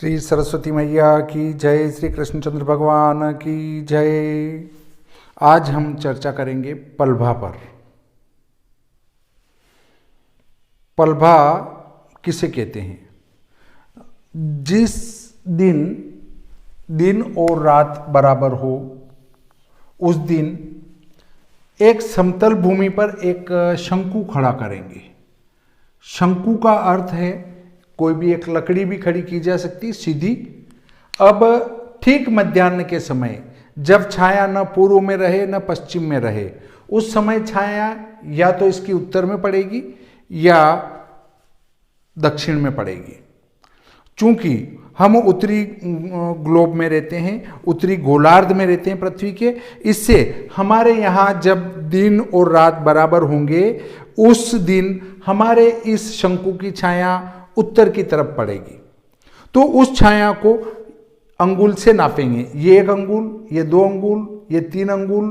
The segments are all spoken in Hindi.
श्री सरस्वती मैया की जय, श्री कृष्णचंद्र भगवान की जय। आज हम चर्चा करेंगे पलभा पर। पलभा किसे कहते हैं? जिस दिन दिन और रात बराबर हो, उस दिन एक समतल भूमि पर एक शंकु खड़ा करेंगे। शंकु का अर्थ है कोई भी एक लकड़ी भी खड़ी की जा सकती सीधी। अब ठीक मध्याह्न के समय जब छाया न पूर्व में रहे न पश्चिम में रहे, उस समय छाया या तो इसकी उत्तर में पड़ेगी या दक्षिण में पड़ेगी। चूंकि हम उत्तरी ग्लोब में रहते हैं, उत्तरी गोलार्ध में रहते हैं पृथ्वी के, इससे हमारे यहाँ जब दिन और रात बराबर होंगे, उस दिन हमारे इस शंकु की छाया उत्तर की तरफ पड़ेगी। तो उस छाया को अंगुल से नापेंगे। ये 1 अंगुल, ये 2 अंगुल, ये 3 अंगुल,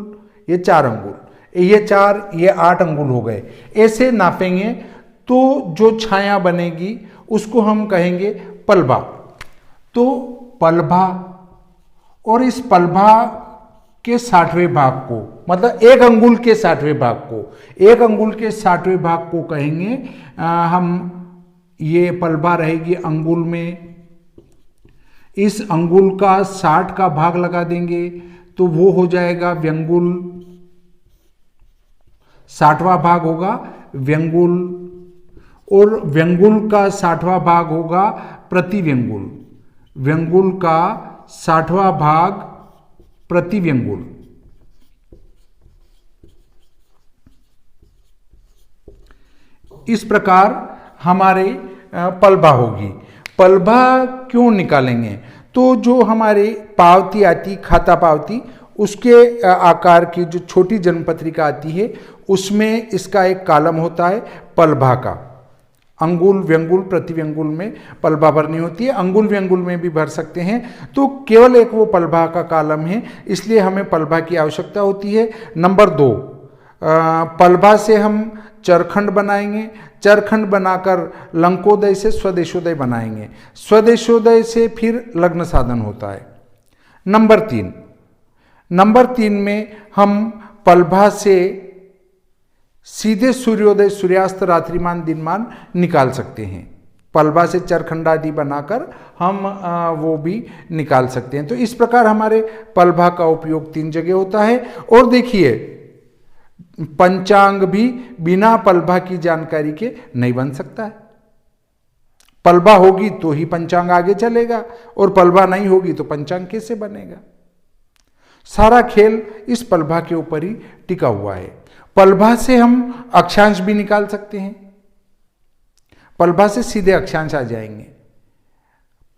ये 4 अंगुल, ये 4, ये 8 अंगुल हो गए। ऐसे नापेंगे तो जो छाया बनेगी उसको हम कहेंगे पलभा। तो पलभा, और इस पलभा के 60वें भाग को, मतलब 1 अंगुल के 60वें भाग को, 1 अंगुल के 60वें भाग को कहेंगे हम। ये पलभा रहेगी अंगुल में। इस अंगुल का 60 का भाग लगा देंगे तो वो हो जाएगा व्यंगुल। 60वां भाग होगा व्यंगुल, और व्यंगुल का 60वां भाग होगा प्रतिव्यंगुल। व्यंगुल का 60वां भाग प्रतिव्यंगुल। इस प्रकार हमारे पलभा होगी। पलभा क्यों निकालेंगे? तो जो हमारे पावती आती, खाता पावती, उसके आकार की जो छोटी जन्मपत्रिका आती है, उसमें इसका एक कॉलम होता है पलभा का। अंगुल, व्यंगुल, प्रतिव्यंगुल में पलभा भरनी होती है। अंगुल व्यंगुल में भी भर सकते हैं। तो केवल एक वो पलभा का कॉलम है, इसलिए हमें पलभा की आवश्यकता होती है। नंबर 2, पलभा से हम चरखंड बनाएंगे। चरखंड बनाकर लंकोदय से स्वदेशोदय बनाएंगे। स्वदेशोदय से फिर लग्न साधन होता है। नंबर 3 में हम पलभा से सीधे सूर्योदय, सूर्यास्त, रात्रिमान, दिनमान निकाल सकते हैं। पलभा से चरखंड आदि बनाकर हम वो भी निकाल सकते हैं। तो इस प्रकार हमारे पलभा का उपयोग 3 जगह होता है। और देखिए, पंचांग भी बिना पलभा की जानकारी के नहीं बन सकता है। पलभा होगी तो ही पंचांग आगे चलेगा, और पलभा नहीं होगी तो पंचांग कैसे बनेगा? सारा खेल इस पलभा के ऊपर ही टिका हुआ है। पलभा से हम अक्षांश भी निकाल सकते हैं। पलभा से सीधे अक्षांश आ जाएंगे।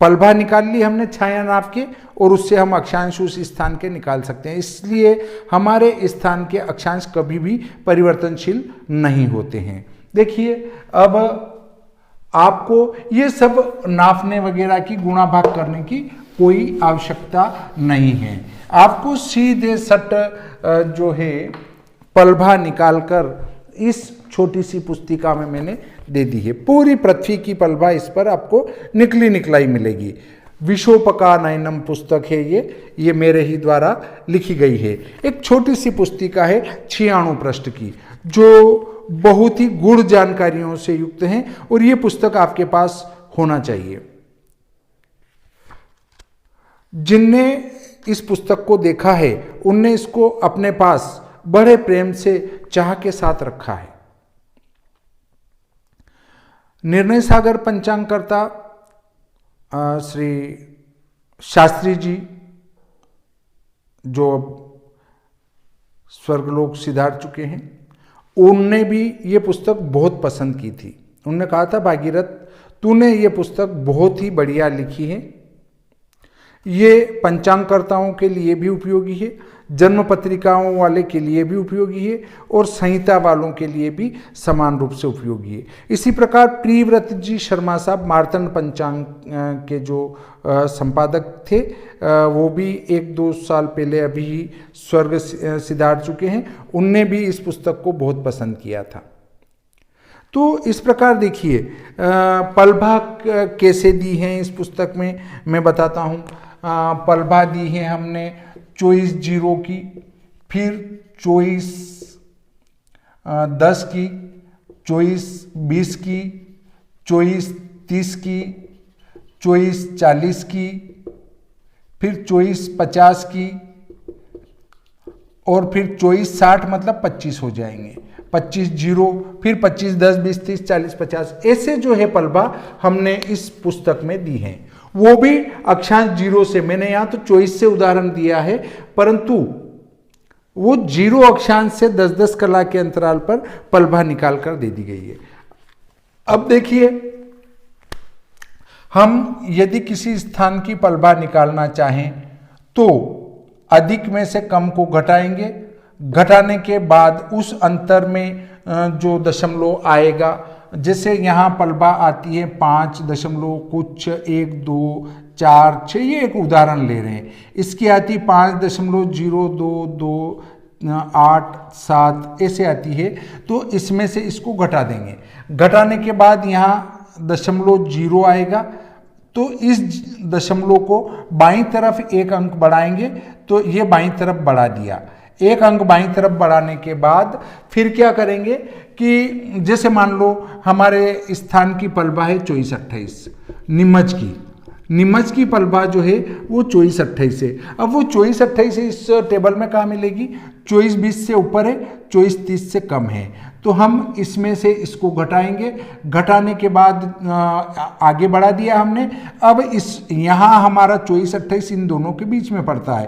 पलभा निकाल ली हमने छाया नाप के, और उससे हम अक्षांश उस स्थान के निकाल सकते हैं। इसलिए हमारे स्थान के अक्षांश कभी भी परिवर्तनशील नहीं होते हैं। देखिए, अब आपको ये सब नापने वगैरह की, गुणा भाग करने की कोई आवश्यकता नहीं है। आपको सीधे सट जो है पलभा निकालकर इस छोटी सी पुस्तिका में मैंने दे दी है। पूरी पृथ्वी की पलभा इस पर आपको निकली निकलाई मिलेगी। विशोपका नयनम पुस्तक है ये मेरे ही द्वारा लिखी गई है। एक छोटी सी पुस्तिका है 96 पृष्ठ की, जो बहुत ही गूढ़ जानकारियों से युक्त है, और ये पुस्तक आपके पास होना चाहिए। जिनने इस पुस्तक को देखा है, उनने इसको अपने पास बड़े प्रेम से, चाह के साथ रखा है। निर्णय सागर पंचांगकर्ता श्री शास्त्री जी, जो स्वर्गलोक सिधार चुके हैं, उनने भी ये पुस्तक बहुत पसंद की थी। उन्होंने कहा था, भागीरथ, तूने ये पुस्तक बहुत ही बढ़िया लिखी है। ये पंचांगकर्ताओं के लिए भी उपयोगी है, जन्म पत्रिकाओं वाले के लिए भी उपयोगी है, और संहिता वालों के लिए भी समान रूप से उपयोगी है। इसी प्रकार प्रियव्रत जी शर्मा साहब, मार्तंड पंचांग के जो संपादक थे, वो भी 1-2 साल पहले अभी स्वर्ग सिधार चुके हैं। उनने भी इस पुस्तक को बहुत पसंद किया था। तो इस प्रकार देखिए पलभा कैसे दी हैं इस पुस्तक में मैं बताता हूँ। पलभा दी है हमने 24 जीरो की, फिर 24 10 की, 24 20 की, 24 30 की, 24 40 की, फिर 24 50 की, और फिर 24 60 मतलब 25 हो जाएंगे, 25 जीरो, फिर 25 10 20 30 40 50, ऐसे जो है पलभा हमने इस पुस्तक में दी हैं। वो भी अक्षांश जीरो से, मैंने यहाँ तो 24 से उदाहरण दिया है, परंतु वो जीरो अक्षांश से 10-10 कला के अंतराल पर पलभा निकाल कर दे दी गई है। अब देखिए, हम यदि किसी स्थान की पलभा निकालना चाहें तो अधिक में से कम को घटाएंगे, घटाने के बाद उस अंतर में जो दशमलव आएगा, जैसे यहाँ पलभा आती है 5 दशमलव कुछ 1 2 4 6, ये एक उदाहरण ले रहे हैं। इसकी आती 5.02287 ऐसे आती है, तो इसमें से इसको घटा देंगे। घटाने के बाद यहाँ दशमलव जीरो आएगा, तो इस दशमलव को बाईं तरफ एक अंक बढ़ाएंगे, तो ये बाईं तरफ बढ़ा दिया। एक अंक बाईं तरफ बढ़ाने के बाद फिर क्या करेंगे कि जैसे मान लो हमारे स्थान की पलभा है 24-28, नीमच की पलभा जो है वो 24-28 है। अब वो 24-28 इस टेबल में कहाँ मिलेगी? 24-20 से ऊपर है, 24-30 से कम है, तो हम इसमें से इसको घटाएंगे। घटाने के बाद आगे बढ़ा दिया हमने। अब इस यहाँ हमारा 24-28 इन दोनों के बीच में पड़ता है,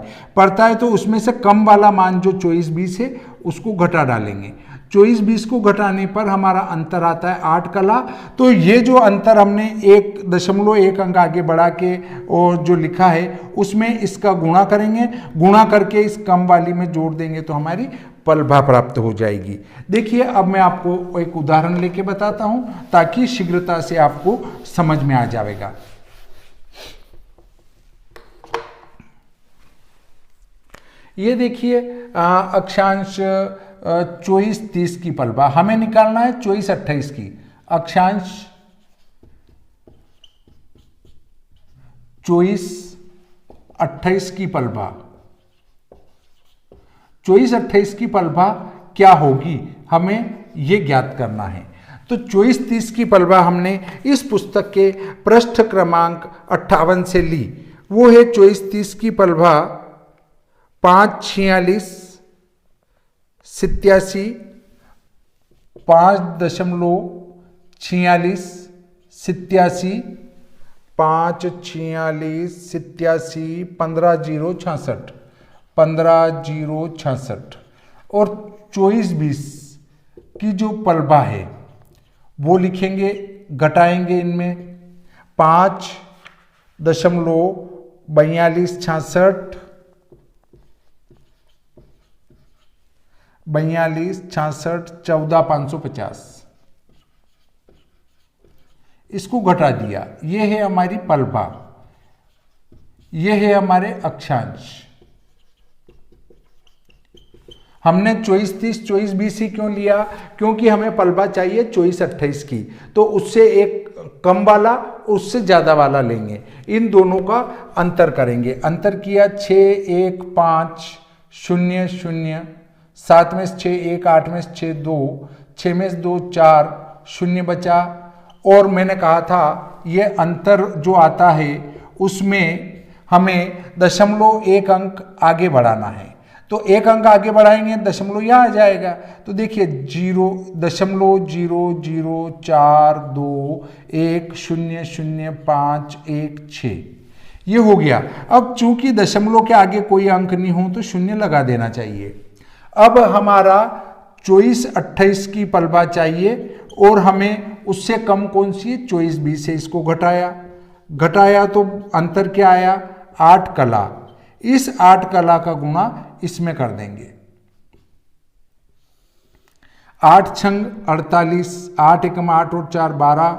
तो उसमें से कम वाला मान जो 24-20 है उसको घटा डालेंगे। 24-20 को घटाने पर हमारा अंतर आता है 8 कला। तो ये जो अंतर हमने 1.1 अंक आगे बढ़ा के और जो लिखा है उसमें इसका गुणा करेंगे, गुणा करके इस कम वाली में जोड़ देंगे तो हमारी पलभा प्राप्त हो जाएगी। देखिए, अब मैं आपको एक उदाहरण लेके बताता हूं ताकि शीघ्रता से आपको समझ में आ जाएगा। ये देखिए अक्षांश 24-30 की पलभा हमें निकालना है, 24-28 की। अक्षांश 24-28 की पलभा, 24-28 की पलभा क्या होगी हमें ये ज्ञात करना है। तो 24-30 की पलभा हमने इस पुस्तक के पृष्ठ क्रमांक 58 से ली। वो है 24-30 की पलभा 5.4687, 5.4687, 5.4687, 15.066, 15.066 और 24-20 की जो पलभा है वो लिखेंगे, घटाएंगे इनमें 5.4266, 4266, 14,550, इसको घटा दिया। ये है हमारी पलभा, ये है हमारे अक्षांश। हमने 24-30, 24-20 ही क्यों लिया? क्योंकि हमें पलभा चाहिए 24-28 की, तो उससे एक कम वाला उससे ज्यादा वाला लेंगे, इन दोनों का अंतर करेंगे। अंतर किया 6 1 5 0 0, 7 में से 6 1, 8 में से 6 2, 6 में से 2 4, 0 बचा। और मैंने कहा था ये अंतर जो आता है उसमें हमें दशमलव एक अंक आगे बढ़ाना है, तो एक अंक आगे बढ़ाएंगे दशमलव यहाँ आ जाएगा। तो देखिए 0.00421005116 ये हो गया। अब चूंकि दशमलव के आगे कोई अंक नहीं हो तो शून्य लगा देना चाहिए। अब हमारा 24-28 की पलभा चाहिए और हमें उससे कम कौन सी है? 24-20 से इसको घटाया तो अंतर क्या आया? 8 कला। इस 8 कला का गुणा इसमें कर देंगे। 8 छंग 48, 8 एकम 8 और 4 12,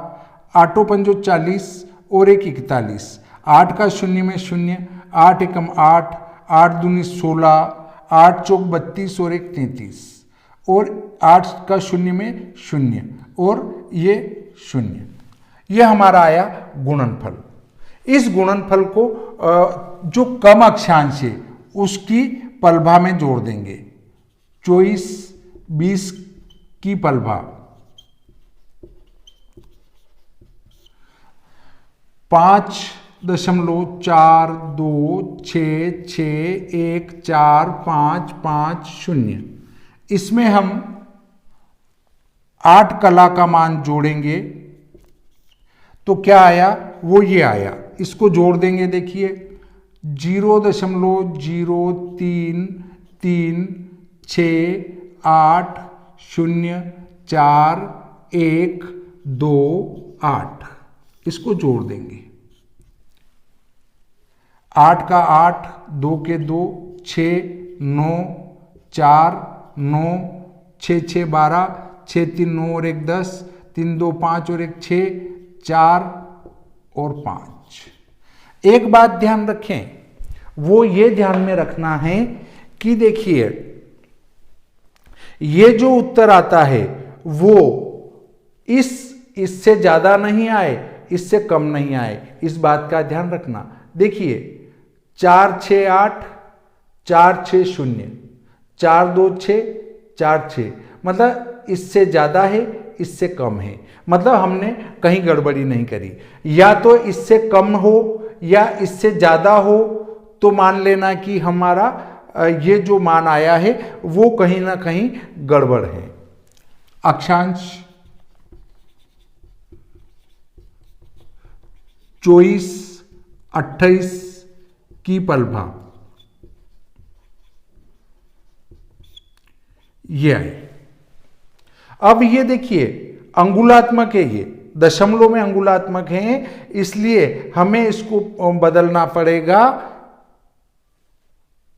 8 पंजो 40 और 1 41, 8 का शून्य में शून्य, 8 एकम 8, 8 दूनी 16, 8 चौक 32 और 1 33 और 8 का शून्य में शून्य और ये 0। ये हमारा आया गुणनफल। इस गुणनफल को जो कम अक्षांश है उसकी पलभा में जोड़ देंगे। 24 20 की पलभा 5.42661450। इसमें हम 8 कला का मान जोड़ेंगे तो क्या आया, वो ये आया। इसको जोड़ देंगे, देखिए 0.03338041128। इसको जोड़ देंगे। 8 का 8, 2 के 2, 6 9 4 9 6 6 12, 6 3 9 और 1 10, 3 2 5 और 1 6, 4 और 5। एक बात ध्यान रखें, वो ये ध्यान में रखना है कि देखिए ये जो उत्तर आता है वो इससे ज्यादा नहीं आए, इससे कम नहीं आए, इस बात का ध्यान रखना। देखिए 4 6 8 4 6 0, 4 2 6 4 6, मतलब इससे ज्यादा है, इससे कम है, मतलब हमने कहीं गड़बड़ी नहीं करी। या तो इससे कम हो या इससे ज्यादा हो तो मान लेना कि हमारा ये जो मान आया है वो कहीं ना कहीं गड़बड़ है। अक्षांश 24 28 की पलभा ये आए। अब ये देखिए अंगुलात्मक है, ये दशमलव में अंगुलात्मक है, इसलिए हमें इसको बदलना पड़ेगा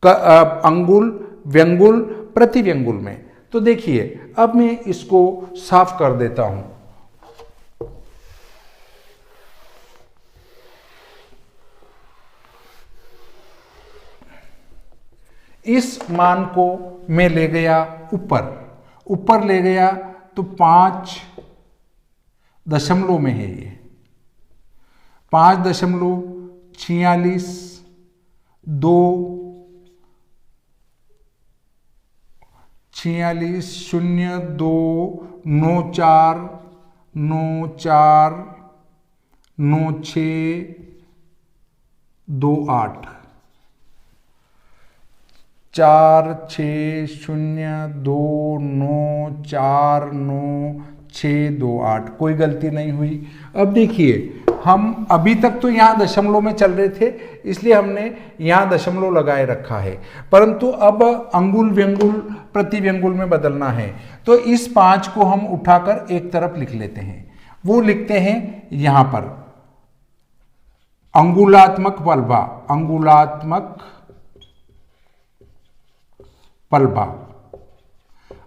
अंगुल व्यंगुल प्रतिव्यंगुल में। तो देखिए अब मैं इसको साफ कर देता हूं। इस मान को मैं ले गया ऊपर ले गया तो 5 दशमलव में है ये 5.46 2 46 0 2 9 4 9 4 9 6 2 8 4 6 0 2 9 4 9 6 2 8। कोई गलती नहीं हुई। अब देखिए हम अभी तक तो यहाँ दशमलव में चल रहे थे, इसलिए हमने यहाँ दशमलव लगाए रखा है, परंतु अब अंगुल व्यंगुल प्रतिव्यंगुल में बदलना है। तो इस 5 को हम उठाकर एक तरफ लिख लेते हैं। वो लिखते हैं यहाँ पर अंगुलात्मक पलभा, अंगुलात्मक पलभा।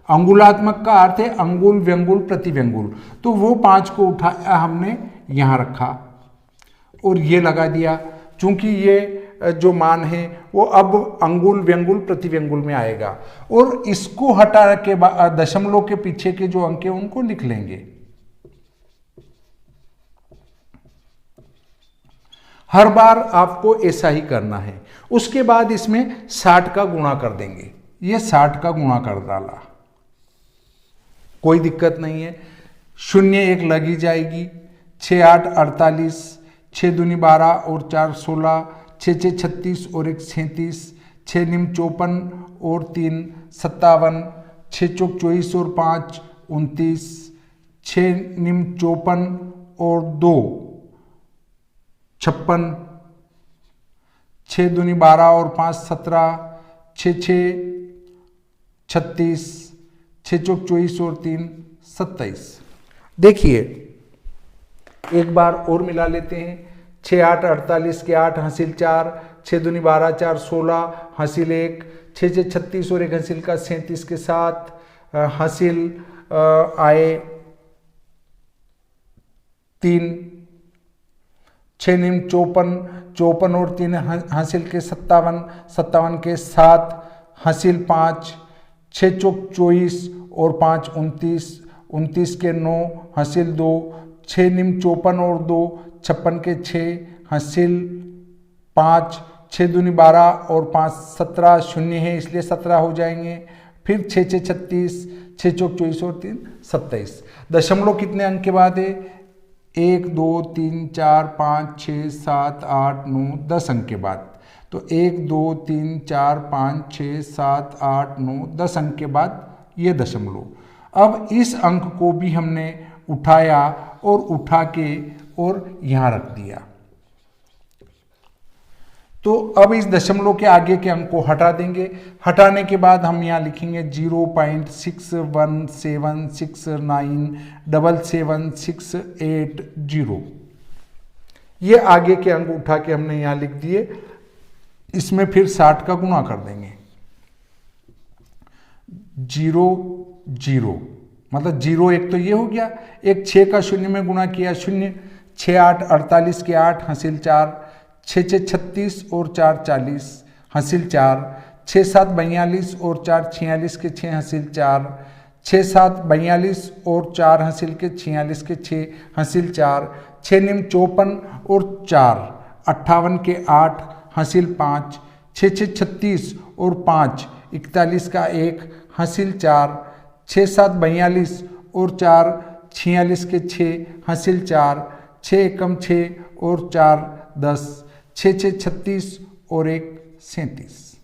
अंगुलात्मक का अर्थ है अंगुल व्यंगुल प्रतिव्यंगुल। तो वो 5 को उठाया हमने यहां रखा और ये लगा दिया। चूंकि ये जो मान है वो अब अंगुल व्यंगुल प्रतिव्यंगुल में आएगा, और इसको हटा के दशमलव के पीछे के जो अंक है उनको लिख लेंगे। हर बार आपको ऐसा ही करना है। उसके बाद इसमें 60 का गुणा कर देंगे। ये 60 का गुणा कर डाला, कोई दिक्कत नहीं है। 0 1 लगी जाएगी। 6 8 48, 6 दूनी 12 और 4 16, 6 6 36 और 1 37, 6 निम 54 और 3 57, 6 चौक 24 और 5 29, 6 निम 54 और 2 56, 6 दूनी 12 और 5 17, 6 6 36, 6 चौक 24 और 3 27। देखिए एक बार और मिला लेते हैं। 6 8 48 के 8 हासिल 4, 6 दूनी 12 4 16 हासिल 1, 6 6 36 और 1 हासिल का 37 के साथ हासिल आए 3, 6 निम 54 और 3 हासिल के 57 के साथ हासिल 5, 6 चौक 24 और 5 29 29 के 9 हासिल 2, 6 निम 54 और 2 56 के 6 हासिल 5, 6 दूनी 12 और 5 17 शून्य है इसलिए 17 हो जाएंगे। फिर 6 6 36, 6 चौक 24 और 3 27। दशमलव कितने अंक के बाद है? 1 2 3 4 5 6 7 8 9 10 अंक के बाद। तो 1 2 3 4 5 6 7 8 9 10 अंक के बाद ये दशमलव। अब इस अंक को भी हमने उठाया और उठा के और यहाँ रख दिया। तो अब इस दशमलव के आगे के अंक को हटा देंगे। हटाने के बाद हम यहाँ लिखेंगे 0.617697678680। ये आगे के अंक उठा के हमने यहाँ लिख दिए। इसमें फिर 60 का गुणा कर देंगे। 0 0 मतलब 0 एक तो ये हो गया, एक 6 का शून्य में गुणा किया 0, 6 8 48 के 8 हासिल 4, 6 6 36 और 4 40 हासिल 4, 6 7 42 और 4 46 के 6 हासिल 4, 6 7 42 और 4 हासिल के 46 के 6 हासिल 4, 6 निम 54 और 4 58 के 8 हासिल 5, 6 6 36 और 5 41 का 1 हासिल 4, 6 7 42 और 4 46 के 6 हासिल 4, 6 एकम 6 और 4 10, 6 6 36 और 1 37।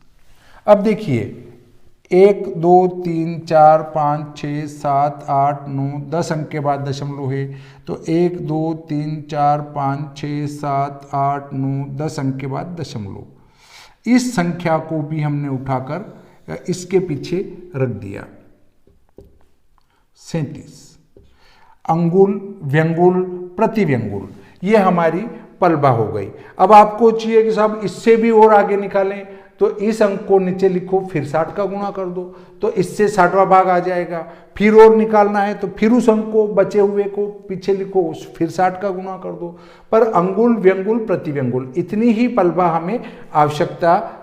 अब देखिए 1 2 3 4 5 6 7 8 9 10 अंक के बाद दशमलव है। तो 1 2 3 4 5 6 7 8 9 10 अंक के बाद दशमलव। इस संख्या को भी हमने उठाकर इसके पीछे रख दिया। 37 अंगुल, व्यंगुल, प्रतिव्यंगुल, ये हमारी पलबा हो गई। अब आपको चाहिए कि साहब इससे भी और आगे निकालें, तो इस अंक को नीचे लिखो, फिर 60 का गुणा कर दो, तो इससे 60वां भाग आ जाएगा। फिर और निकालना है तो फिर उस अंक को, बचे हुए को पीछे लिखो, फिर 60 का गुणा कर दो। पर अंगुल, व्यंगुल, प्रतिव्यंगुल, इतनी ही पलबा हमें आवश्यकता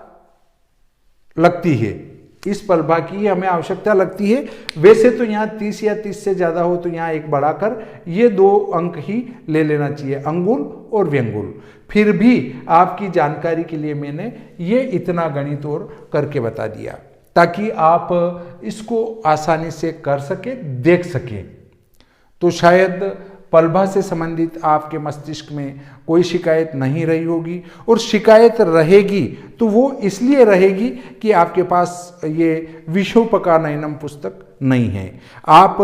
लगती है। इस पलबा की हमें आवश्यकता लगती है। वैसे तो यहाँ 30 या 30 से ज्यादा हो तो यहाँ एक बढ़ाकर ये 2 अंक ही ले लेना चाहिए, अंगुल और व्यंगुल। फिर भी आपकी जानकारी के लिए मैंने ये इतना गणित और करके बता दिया ताकि आप इसको आसानी से कर सके, देख सके। तो शायद पलभा से संबंधित आपके मस्तिष्क में कोई शिकायत नहीं रही होगी, और शिकायत रहेगी तो वो इसलिए रहेगी कि आपके पास ये विश्वोपकारनयनम पुस्तक नहीं है। आप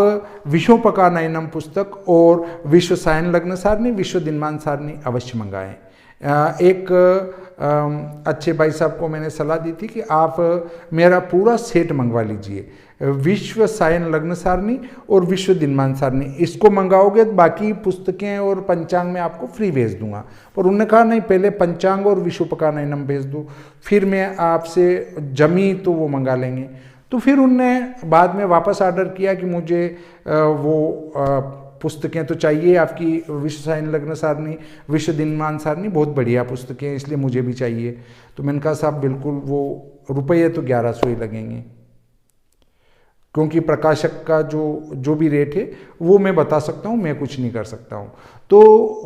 विश्वोपकारनयनम पुस्तक और विश्व सायन लग्न सारणी, विश्व दिनमान सारणी अवश्य मंगाएं। एक अच्छे भाई साहब को मैंने सलाह दी थी कि आप मेरा पूरा सेट मंगवा लीजिए, विश्व सायन लग्न सारणी और विश्व दिनमान सारणी। इसको मंगाओगे तो बाकी पुस्तकें और पंचांग में आपको फ्री भेज दूंगा। पर उन्होंने कहा नहीं, पहले पंचांग और विश्वोपकारनयनम भेज दो, फिर मैं आपसे जमी तो वो मंगा लेंगे। तो फिर उनने बाद में वापस ऑर्डर किया कि मुझे वो पुस्तकें तो चाहिए, आपकी विश्व सायन लग्न सारणी, विश्व दिनमान सारणी बहुत बढ़िया पुस्तकें हैं, इसलिए मुझे भी चाहिए। तो मैंने कहा साहब बिल्कुल, वो रुपये तो 1100 ही लगेंगे, क्योंकि प्रकाशक का जो भी रेट है वो मैं बता सकता हूँ, मैं कुछ नहीं कर सकता हूँ। तो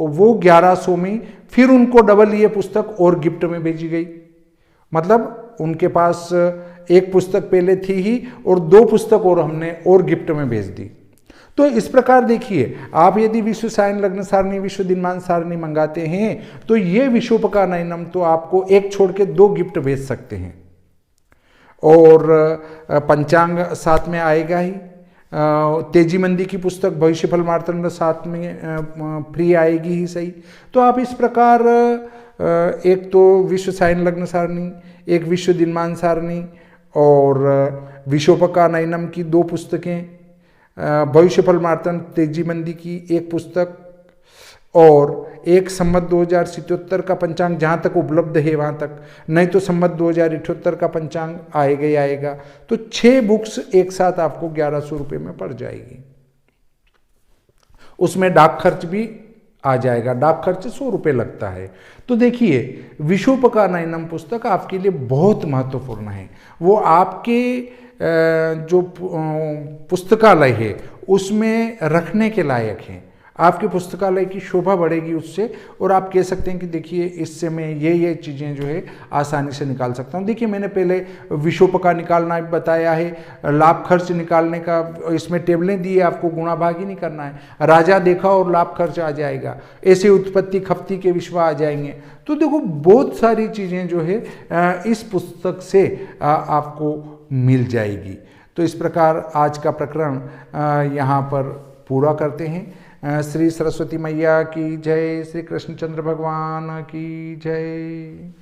वो 1100 में फिर उनको डबल ये पुस्तक और गिफ्ट में भेजी गई। मतलब उनके पास एक पुस्तक पहले थी ही और 2 पुस्तक और हमने और गिफ्ट में भेज दी। तो इस प्रकार देखिए, आप यदि विश्व सायन लग्न सारणी, विश्व दिनमान सारणी मंगाते हैं तो ये विश्वोपकारनयनम तो आपको एक छोड़ के 2 गिफ्ट भेज सकते हैं, और पंचांग साथ में आएगा ही। तेजी मंदी की पुस्तक भविष्यफल मार्तंड साथ में फ्री आएगी ही, सही। तो आप इस प्रकार एक तो विश्व सायन लग्न सारणी, एक विश्व दिनमान सारणी और विश्वोपकारनयनम की 2 पुस्तकें, भविष्यफल मार्तंड तेजी मंदी की 1 पुस्तक और एक संमत 2077 का पंचांग, जहाँ तक उपलब्ध है वहाँ तक, नहीं तो संमत 2078 का पंचांग आएगा ही आएगा। तो 6 बुक्स एक साथ आपको 1100 रुपये में पड़ जाएगी। उसमें डाक खर्च भी आ जाएगा, डाक खर्च 100 रुपये लगता है। तो देखिए, विश्वोपकारनयनम पुस्तक आपके लिए बहुत महत्वपूर्ण है। वो आपके जो पुस्तकालय है उसमें रखने के लायक हैं। आपके पुस्तकालय की शोभा बढ़ेगी उससे, और आप कह सकते हैं कि देखिए इससे मैं ये चीज़ें जो है आसानी से निकाल सकता हूँ। देखिए मैंने पहले विशोप का निकालना भी बताया है, लाभ खर्च निकालने का इसमें टेबलें दी है, आपको गुणा भाग ही नहीं करना है। राजा देखा और लाभ खर्च आ जाएगा, ऐसे उत्पत्ति खपती के विश्व आ जाएंगे। तो देखो बहुत सारी चीज़ें जो है इस पुस्तक से आपको मिल जाएगी। तो इस प्रकार आज का प्रकरण यहाँ पर पूरा करते हैं। श्री सरस्वती मैया की जय, श्री कृष्णचंद्र भगवान की जय।